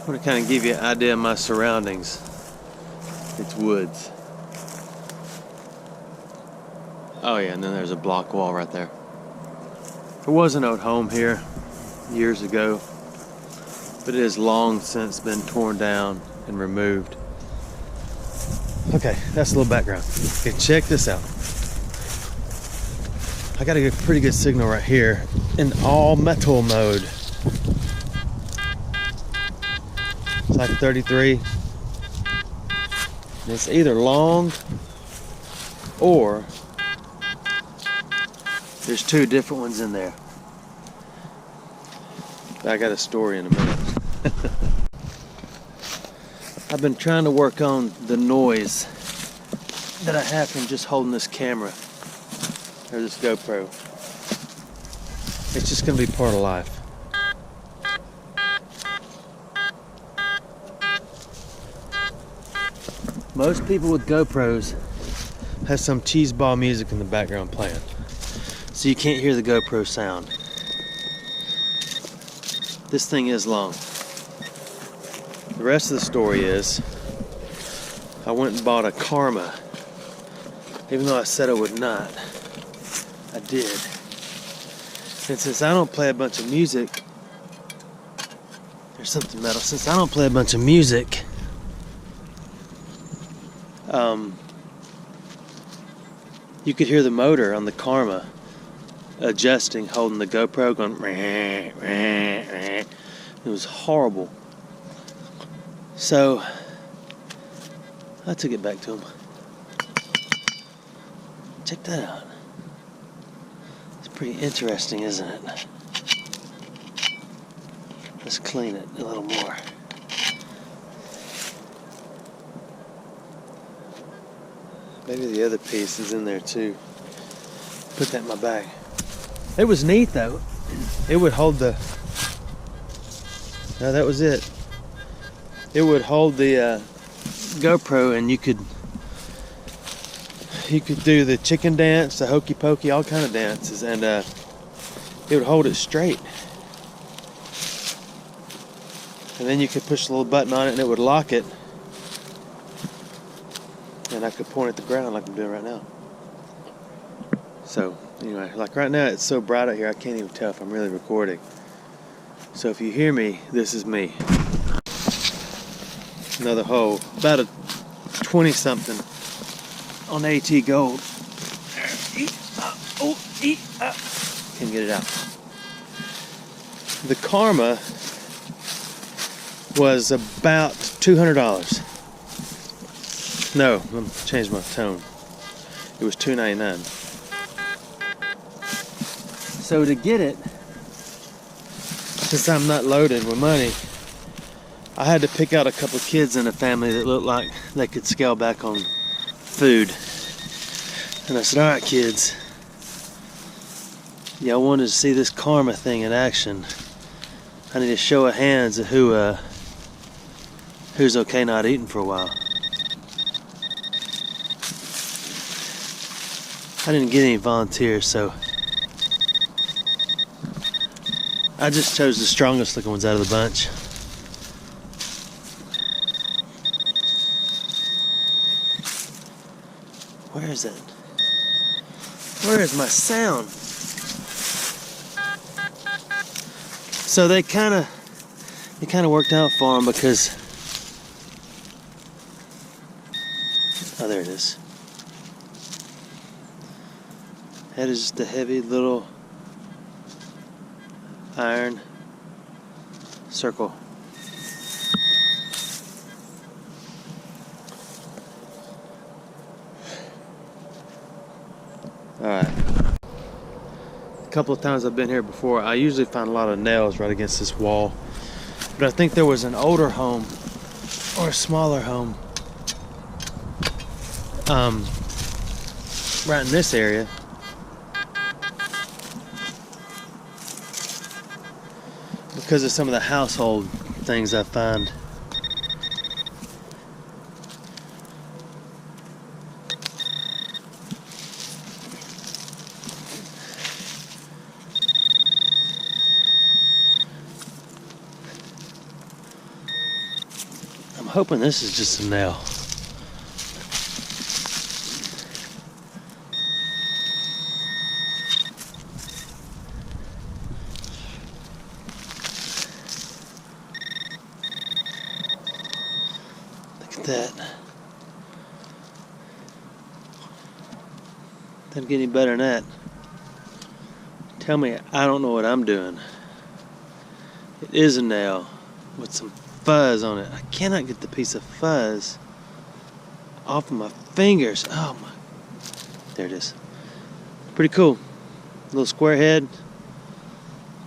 I want to kind of give you an idea of my surroundings. It's woods. Oh yeah, and then there's a block wall right there. There was an old home here years ago, but it has long since been torn down and removed. Okay, that's a little background. Okay, check this out. I got a pretty good signal right here in all metal mode. It's like 33. And it's either long or there's two different ones in there. I got a story in a minute. I've been trying to work on the noise that I have from just holding this camera or this GoPro. It's just going to be part of life. Most people with GoPros have some cheeseball music in the background playing, so you can't hear the GoPro sound. This thing is long. The rest of the story is I went and bought a Karma. Even though I said I would not, I did. And since I don't play a bunch of music, there's something metal. Since I don't play a bunch of music, you could hear the motor on the Karma adjusting, holding the GoPro, going rah, rah, rah. It was horrible. So I took it back to him. Check that out. It's pretty interesting, isn't it? Let's clean it a little more. Maybe the other piece is in there too. Put that in my bag. It was neat though. It would hold the... No, that was it. It would hold the GoPro, and you could do the chicken dance, the hokey pokey, all kind of dances, and it would hold it straight. And then you could push the little button on it and it would lock it. And I could point at the ground like I'm doing right now. So anyway, like right now it's so bright out here I can't even tell if I'm really recording. So if you hear me, this is me. Another hole, about a 20 something on AT Gold. Can't get it out. The Karma was about $200. No, let me change my tone. It was $2.99. So to get it, since I'm not loaded with money, I had to pick out a couple of kids in the family that looked like they could scale back on food. And I said, all right kids, y'all wanted to see this Karma thing in action. I need a show of hands of who's okay not eating for a while. I didn't get any volunteers, so I just chose the strongest looking ones out of the bunch. Where is it? Where is my sound? So it kind of worked out for them because, oh, there it is. That is just a heavy little iron circle. Alright. A couple of times I've been here before, I usually find a lot of nails right against this wall. But I think there was an older home or a smaller home right in this area. Because of some of the household things I find. hoping this is just a nail. Look at that. Doesn't get any better than that. Tell me I don't know what I'm doing. It is a nail with some fuzz on it. I cannot get the piece of fuzz off of my fingers. Oh my. There it is. Pretty cool. Little square head.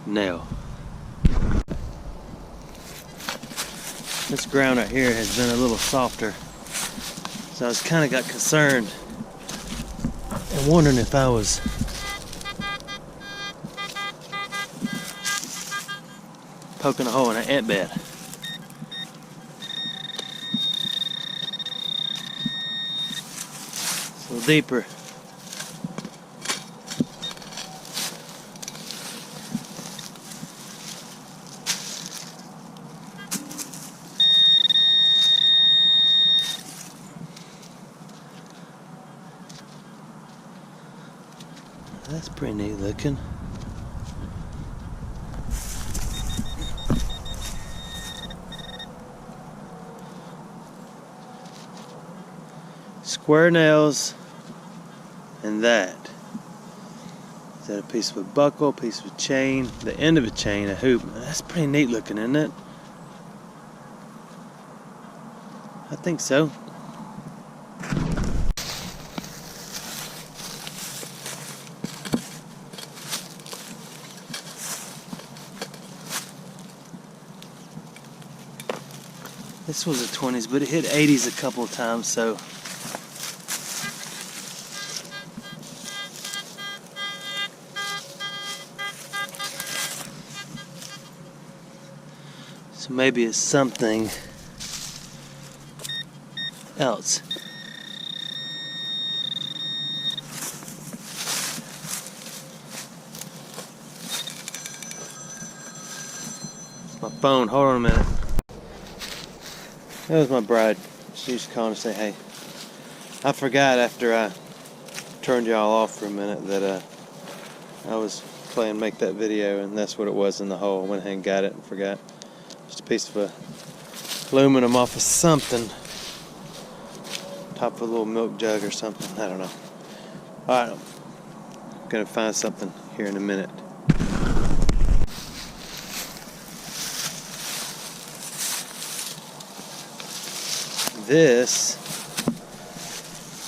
Nail. This ground right here has been a little softer. So I was kind of got concerned and wondering if I was poking a hole in an ant bed. It's a little deeper. That's pretty neat looking. Square nails, and that. Is that a piece of a buckle, a piece of a chain, the end of a chain, a hoop? That's pretty neat looking, isn't it? I think so. This was a 20s, but it hit 80s a couple of times, so. So maybe it's something else. It's my phone, hold on a minute. That was my bride. She used to call and say, hey. I forgot after I turned y'all off for a minute that I was playing Make That Video, and that's what it was in the hole. I went ahead and got it and forgot. Just a piece of aluminum off of something. Top of a little milk jug or something. I don't know. Alright, I'm gonna find something here in a minute. This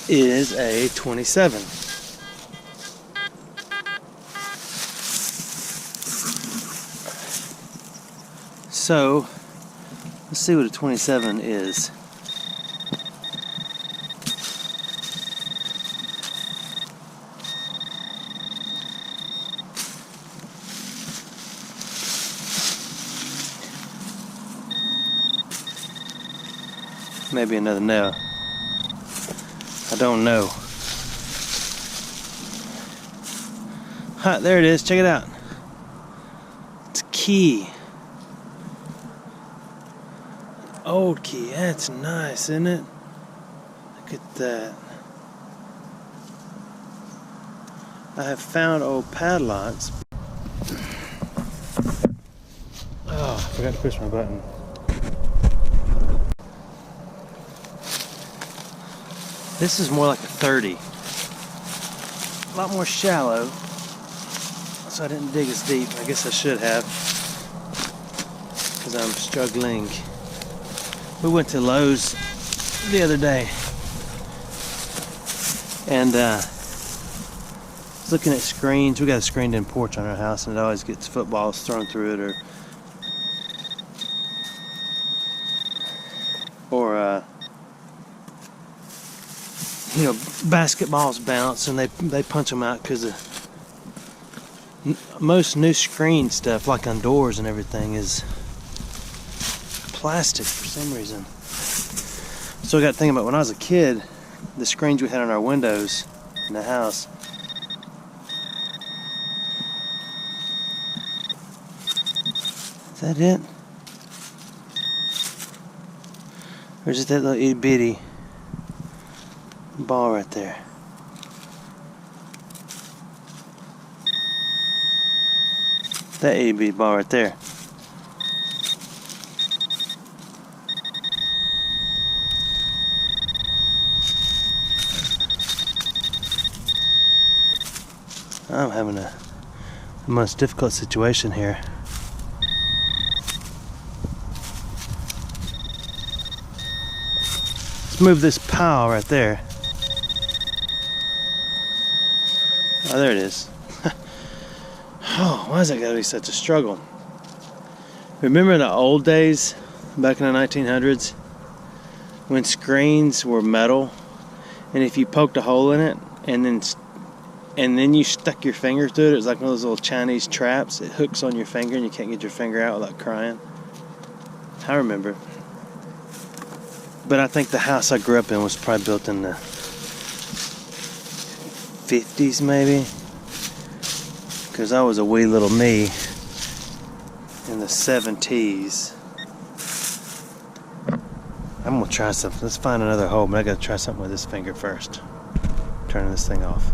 is a 27. So, let's see what a 27 is. Maybe another nail. I don't know. Ha, there it is. Check it out. It's a key. Old key. That's nice, isn't it? Look at that. I have found old padlocks. Oh, I forgot to push my button. This is more like a 30. A lot more shallow. So I didn't dig as deep. I guess I should have. Because I'm struggling. We went to Lowe's the other day. And looking at screens. We got a screened-in porch on our house, and it always gets footballs thrown through it, or you know, basketballs bounce, and they punch them out because most new screen stuff, like on doors and everything, is plastic for some reason. So I got thinking about when I was a kid, the screens we had on our windows in the house. Is that it? Or is it that little itty bitty ball right there? That itty bitty ball right there. I'm having a most difficult situation here. Let's move this pile right there. Oh, there it is. Oh, why is that gotta be such a struggle? Remember in the old days, back in the 1900s, when screens were metal, and if you poked a hole in it, and then you stuck your finger through it, it was like one of those little Chinese traps. It hooks on your finger and you can't get your finger out without crying. I remember. But I think the house I grew up in was probably built in the 50s maybe. Because I was a wee little me in the 70s. I'm going to try something. Let's find another hole, but I got to try something with this finger first. Turning this thing off.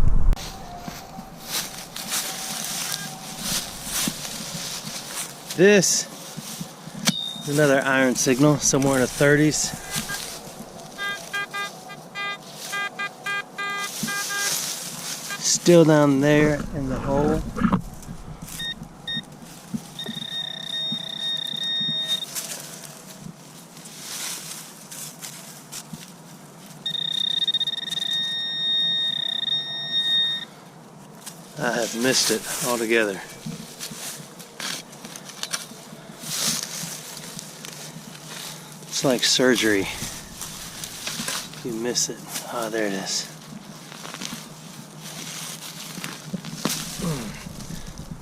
This is another iron signal, somewhere in the 30s. Still down there in the hole. I have missed it altogether. It's like surgery. You miss it. Ah, there it is.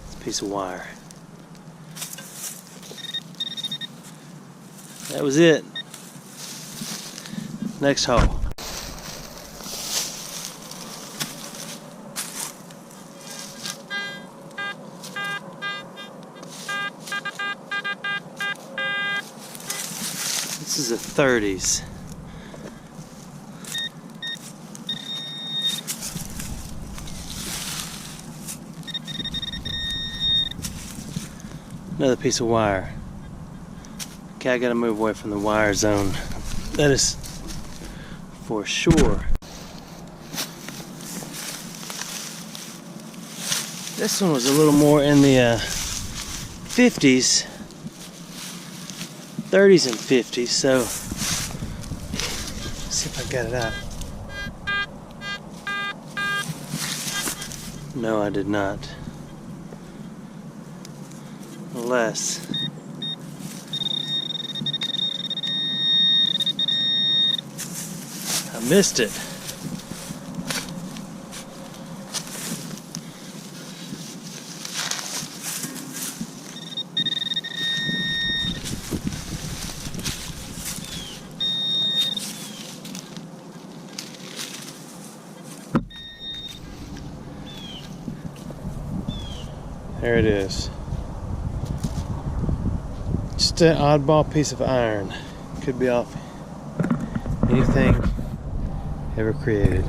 It's a piece of wire. That was it. Next hole. This is the 30s. Another piece of wire. Okay, I gotta move away from the wire zone. That is for sure. This one was a little more in the 50s. 30s and 50s, so let's see if I got it out. No, I did not. Unless I missed it. There it is. Just an oddball piece of iron. Could be off anything ever created.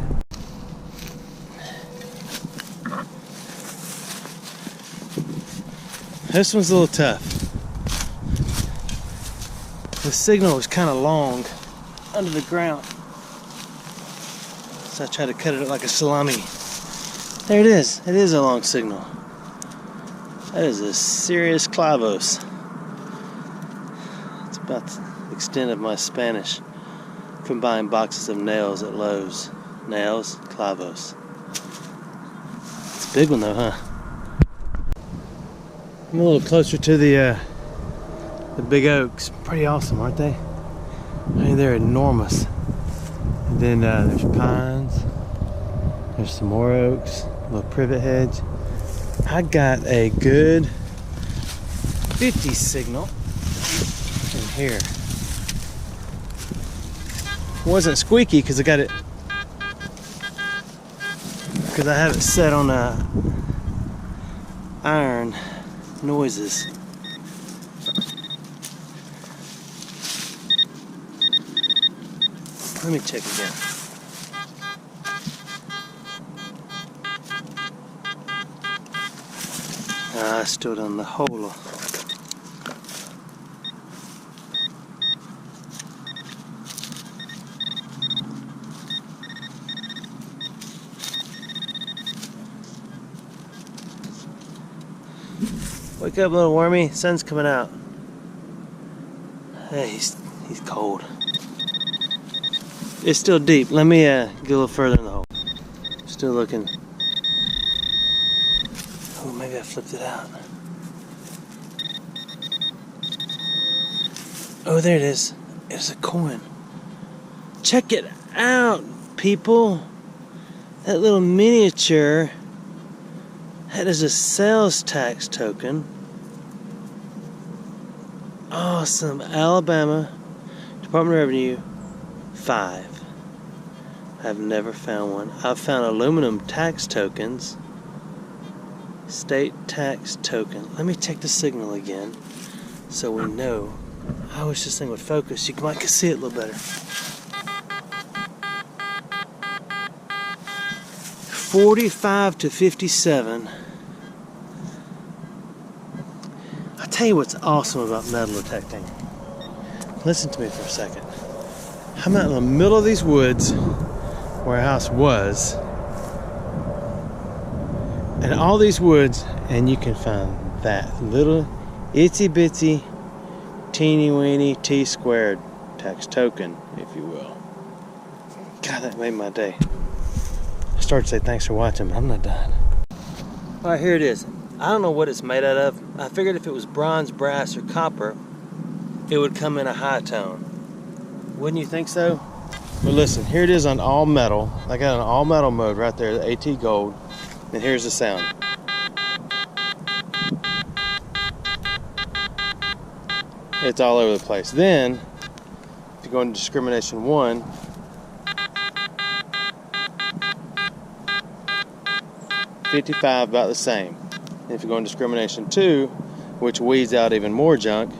This one's a little tough. The signal was kind of long under the ground, so I tried to cut it up like a salami. There it is. It is a long signal. That is a serious clavos. It's about the extent of my Spanish from buying boxes of nails at Lowe's. Nails, clavos. It's a big one though, huh? I'm a little closer to the big oaks. Pretty awesome, aren't they? I mean, they're enormous. And then there's pines. There's some more oaks. A little privet hedge. I got a good 50 signal in here. It wasn't squeaky because I got it, because I have it set on iron noises. Let me check again. I stood on the hole. Wake up, little wormy. Sun's coming out. Hey, he's cold. It's still deep. Let me get a little further in the hole. Still looking. Oh, maybe I flipped it out. Oh, there it is. It's a coin. Check it out, people. That little miniature. That is a sales tax token. Awesome. Alabama Department of Revenue 5. I've never found one. I've found aluminum tax tokens. State tax token. Let me check the signal again so we know. I wish this thing would focus. You might see it a little better. 45 to 57. I'll tell you what's awesome about metal detecting. Listen to me for a second. I'm out in the middle of these woods where our house was. And all these woods, and you can find that little itsy bitsy teeny weeny T-squared tax token, if you will. God, that made my day. I started to say thanks for watching, but I'm not done. Alright, here it is. I don't know what it's made out of. I figured if it was bronze, brass, or copper, it would come in a high tone. Wouldn't you think so? But listen, here it is on all metal. I got an all metal mode right there, the AT Gold. And here's the sound. It's all over the place. Then, if you go into discrimination 1, $55, about the same. And if you go in discrimination 2, which weeds out even more junk,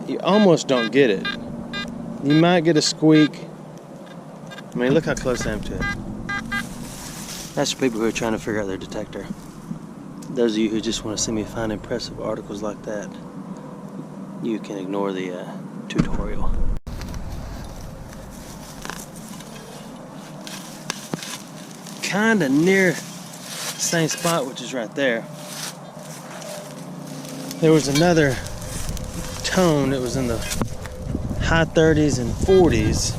you almost don't get it. You might get a squeak. I mean, look how close I am to it. That's for people who are trying to figure out their detector. Those of you who just want to see me find impressive articles like that, you can ignore the tutorial. Kinda near the same spot, which is right there. There was another tone that was in the high 30s and 40s.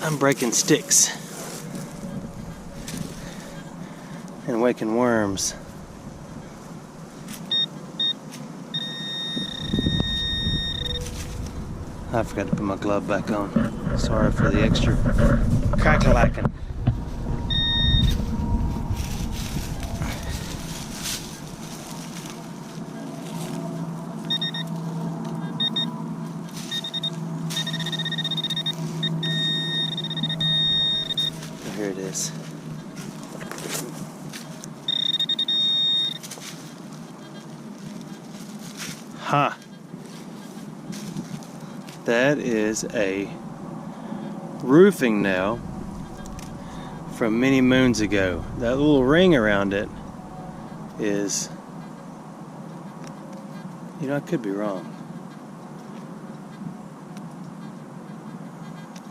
I'm breaking sticks and waking worms. I forgot to put my glove back on. Sorry for the extra crack-a-lackin'. Here it is. Ha! That is a roofing nail from many moons ago. That little ring around it is, you know, I could be wrong.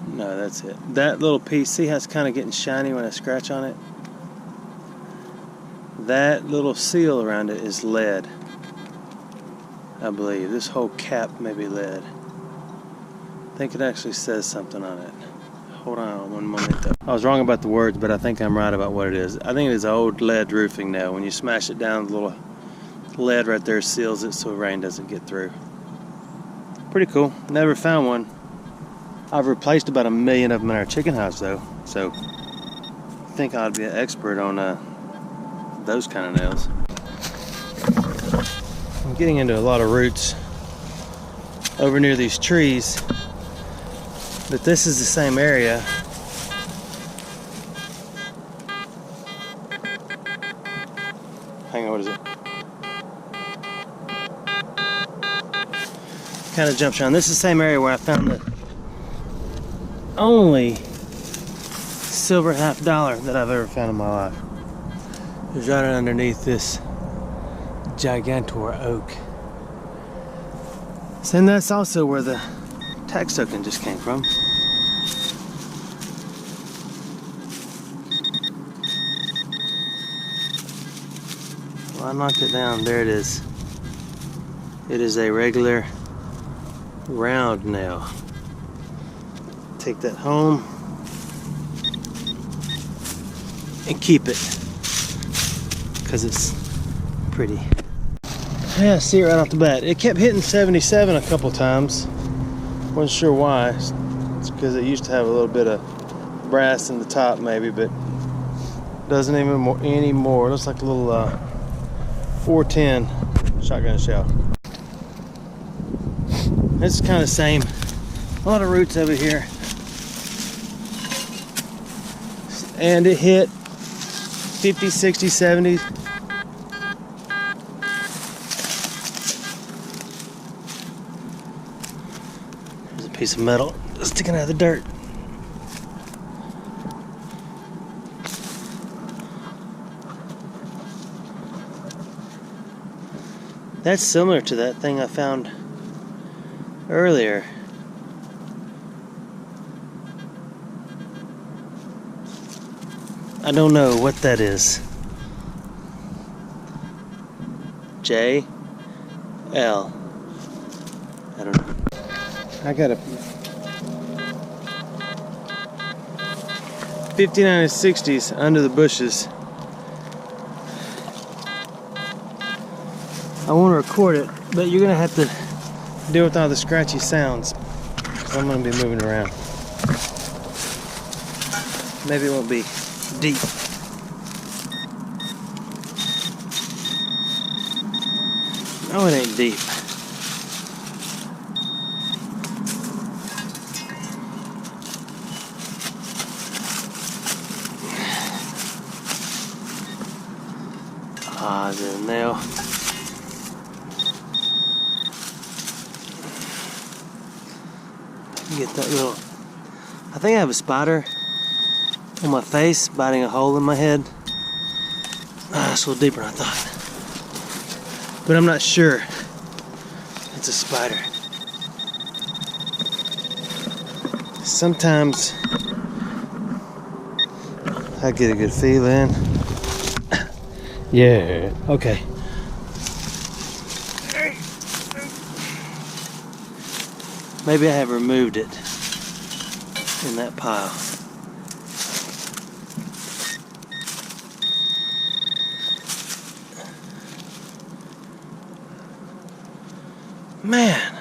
No, that's it. That little piece, see how it's kind of getting shiny when I scratch on it? That little seal around it is lead, I believe. This whole cap may be lead. I think it actually says something on it. Hold on one moment though. I was wrong about the words, but I think I'm right about what it is. I think it is an old lead roofing nail. When you smash it down, the little lead right there seals it so rain doesn't get through. Pretty cool. Never found one. I've replaced about 1 million of them in our chicken house though, so I think I'd be an expert on those kind of nails. I'm getting into a lot of roots over near these trees, but this is the same area. Hang on, what is it? kind of jumps around. This is the same area where I found the only silver $50 that I've ever found in my life. It was right underneath this gigantor oak. So, and that's also where the tax token just came from. Well, I knocked it down. There it is. It is a regular round nail. Take that home and keep it because it's pretty. Yeah, I see it right off the bat. It kept hitting 77 a couple times. Wasn't sure why. It's because it used to have a little bit of brass in the top, maybe, but doesn't even anymore. It looks like a little 410 shotgun shell. It's kind of the same. A lot of roots over here. And it hit 50, 60, 70. There's a piece of metal sticking out of the dirt. That's similar to that thing I found earlier. I don't know what that is. J L. I don't know. I got a 59 and 60s under the bushes. I want to record it, but you're gonna have to deal with all the scratchy sounds because I'm gonna be moving around. Maybe it won't be deep. No, it ain't deep. Ah, the nail. Get that little. I think I have a spider on my face biting a hole in my head. It's a little deeper than I thought, but I'm not sure. It's a spider. Sometimes I get a good feeling. Yeah. Okay. Maybe I have removed it in that pile. Man,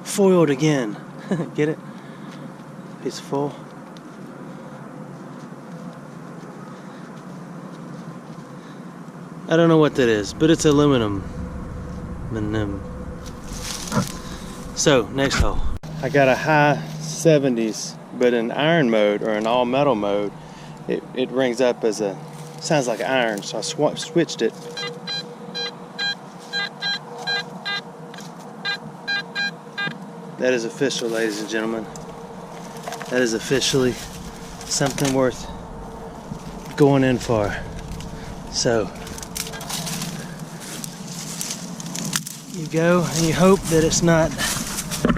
foiled again. Get it? Piece of foil. I don't know what that is, but it's aluminum. So, next hole. I got a high 70s, but in iron mode or in all metal mode, it rings up as a, sounds like iron, so I switched it. That is official, ladies and gentlemen. That is officially something worth going in for. So, you go and you hope that it's not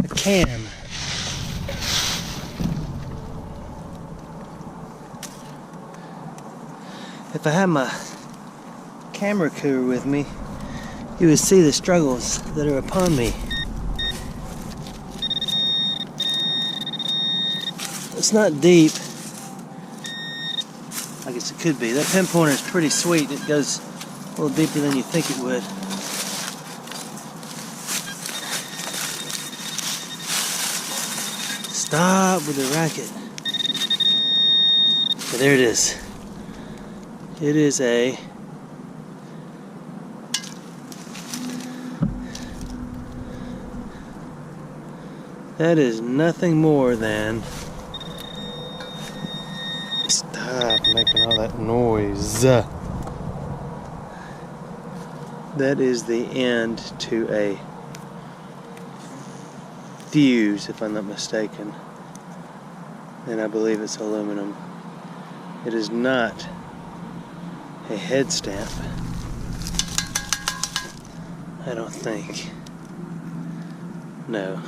a can. If I had my camera crew with me, you would see the struggles that are upon me. It's not deep. I guess it could be. That pinpointer is pretty sweet. It goes a little deeper than you think it would. Stop with the racket. Okay, there it is. It is a that is nothing more than, stop making all that noise. That is the end to a fuse, if I'm not mistaken. And I believe it's aluminum. It is not a head stamp, I don't think. No.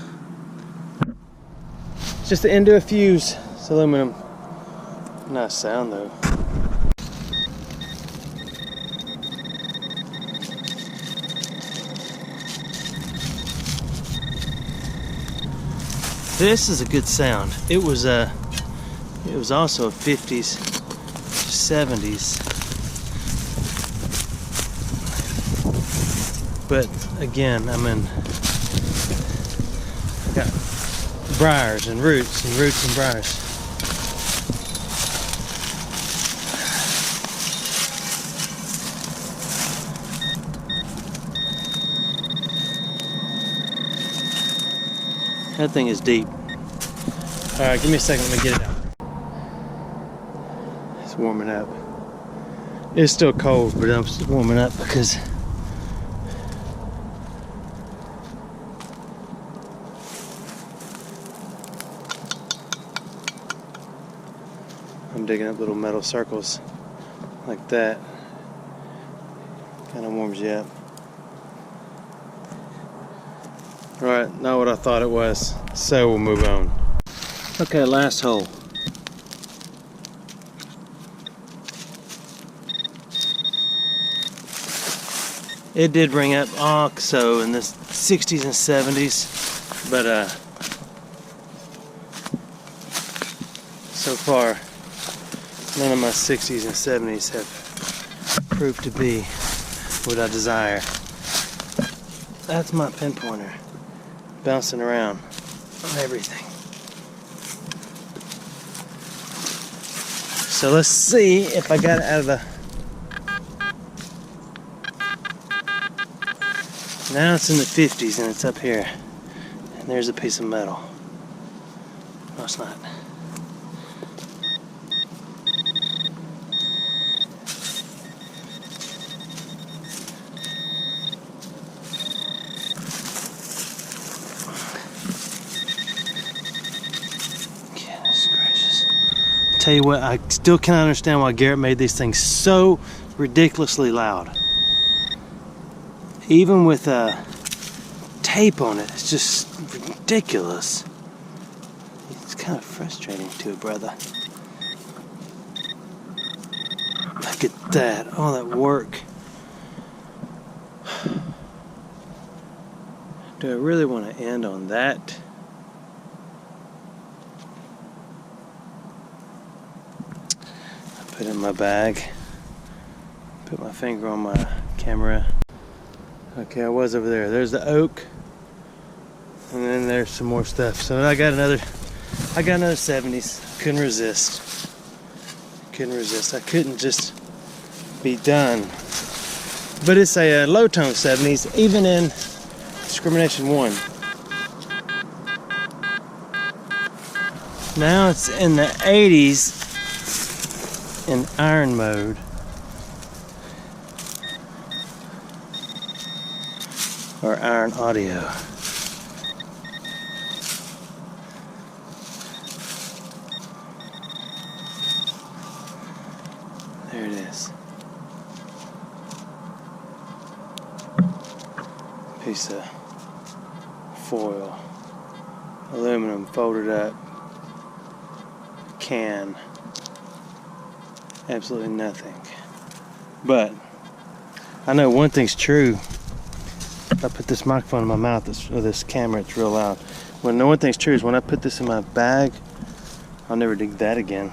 It's just the end of a fuse. It's aluminum. Nice sound though. This is a good sound. It was also a 50s, 70s. But again, I got briars and roots and briars. That thing is deep. Alright, give me a second, let me get it out. It's warming up. It's still cold, but I'm still warming up because I'm digging up little metal circles like that. Kind of warms you up. Right, not what I thought it was, so we'll move on. Okay, last hole. It did ring up also in the 60s and 70s, but so far none of my 60s and 70s have proved to be what I desire. That's my pinpointer. Bouncing around on everything. So let's see if I got it out of the... Now it's in the 50s and it's up here. And there's a piece of metal. No, it's not. Tell you what, I still can't understand why Garrett made these things so ridiculously loud. Even with tape on it, it's just ridiculous. It's kind of frustrating too, brother. Look at that, all that work. Do I really want to end on that? Put it in my bag. Put my finger on my camera. Okay, I was over there. There's the oak. And then there's some more stuff. So I got another 70s. Couldn't resist. I couldn't just be done. But it's a low tone 70s, even in discrimination 1. Now it's in the 80s. In iron mode, or iron audio. There it is. Piece of foil, aluminum folded up, can. Absolutely nothing. But I know one thing's true. If I put this microphone in my mouth, or this camera, it's real loud. One thing's true is when I put this in my bag, I'll never dig that again.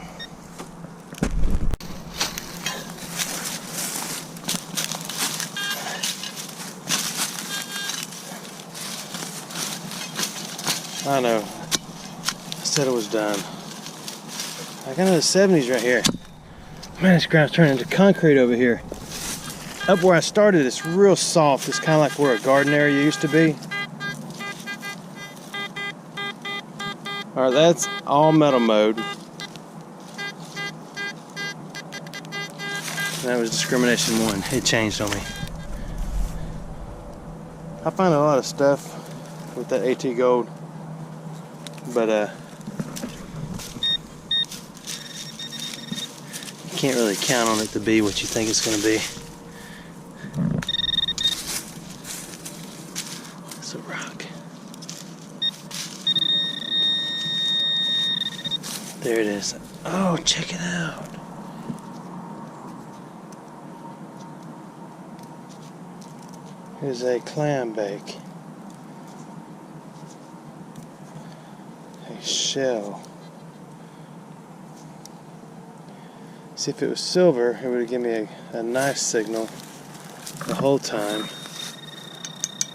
I know. I said it was done. I got another 70s right here. Man, this ground's turning into concrete over here. Up where I started, it's real soft. It's kind of like where a garden area used to be. Alright, that's all metal mode. That was discrimination 1. It changed on me. I find a lot of stuff with that AT gold. but you can't really count on it to be what you think it's going to be. It's a rock. There it is. Oh, check it out. Here's a clam bake. A shell. See, if it was silver, it would have given me a nice signal the whole time.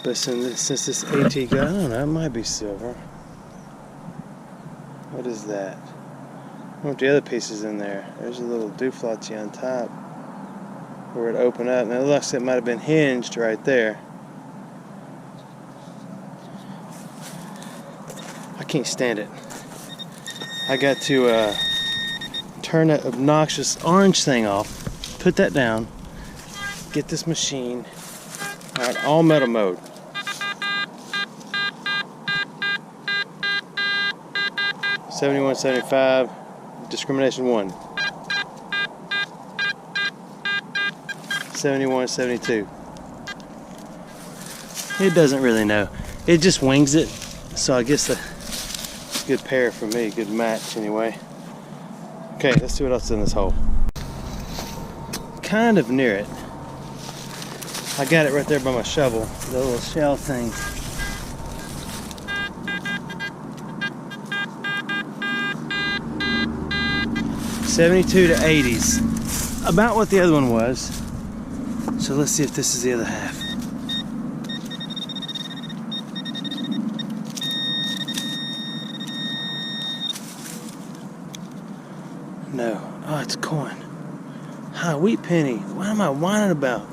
But since this AT gun, I don't know, it might be silver. What is that? I wonder if the other piece is in there. There's a little dooflotty on top where it opened up. Now it looks like it might have been hinged right there. I can't stand it. I got to turn that obnoxious orange thing off, put that down, get this machine. Alright, all metal mode. $71, $75, discrimination 1. $71, $72. It doesn't really know. It just wings it, so I guess it's a good pair for me, good match anyway. Okay, let's see what else is in this hole. Kind of near it. I got it right there by my shovel, the little shell thing. $72 to $80s, about what the other one was. So let's see if this is the other half. No. Oh, it's coin. Hi, wheat penny. What am I whining about?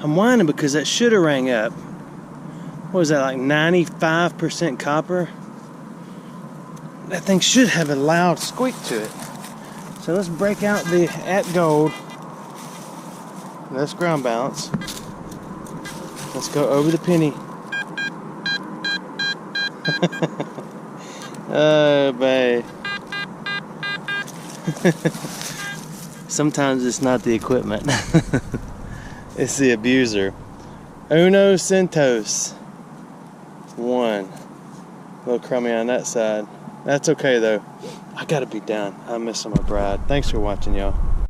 I'm whining because that should have rang up. What was that, like 95% copper? That thing should have a loud squeak to it. So let's break out the at gold. Let's ground balance. Let's go over the penny. Oh, babe. Sometimes it's not the equipment. It's the abuser. Uno centos. 1. A little crummy on that side. That's okay though. I gotta be done. I'm missing my bride. Thanks for watching, y'all.